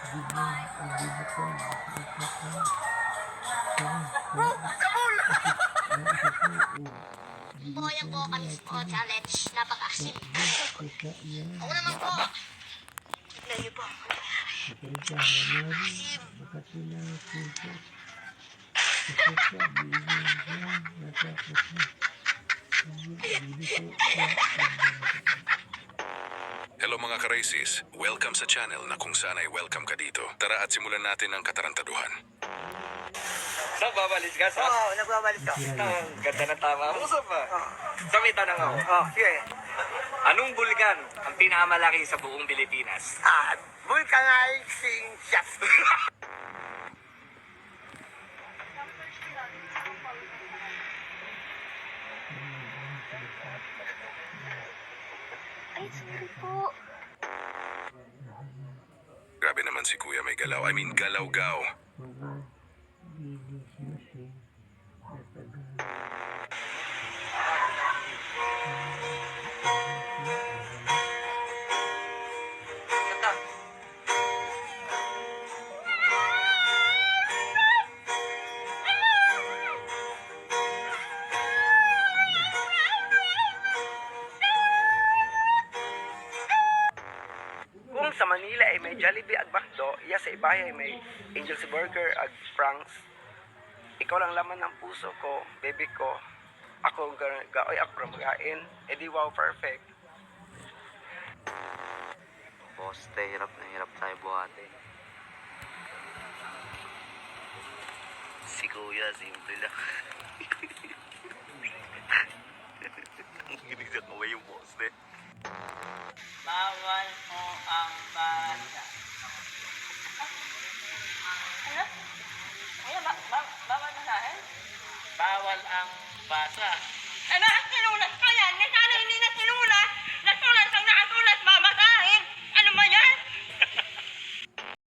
Po, yan po kami po challenge. Napaka-asim. Ako naman po. Tignan niyo po ang mangyayari. Asim. Hello mga ka-races, welcome sa channel na kung saan ay welcome ka dito. Tara at simulan natin ang katarantaduhan. Saan babalis ka? Oo, nagbabalis ka. Ganda ng tama mo sa ba? Sa may tanong ako. Sige. Anong bulkan ang pinakamalaki sa buong Pilipinas? Vulcanizing shot. Ay, sorry po. Grabe naman si Kuya may galaw. I mean galaw-gaw. Ganda. Kung sa Manila ay may Jollibee ag Bakdo, iya sa Ibaya ay may Angel's Burger ag Franks. Ikaw lang laman ng puso ko, baby ko. Ako gaoy ako magain, edi wow perfect. Poste, hirap na hirap tayo buhati. Si Kuya, simple lang. Ang ginigit mo yung poste. Bawal mo ang basa. Ano? Ayun, bawal na sa akin? Bawal ang basa. Ano? Ano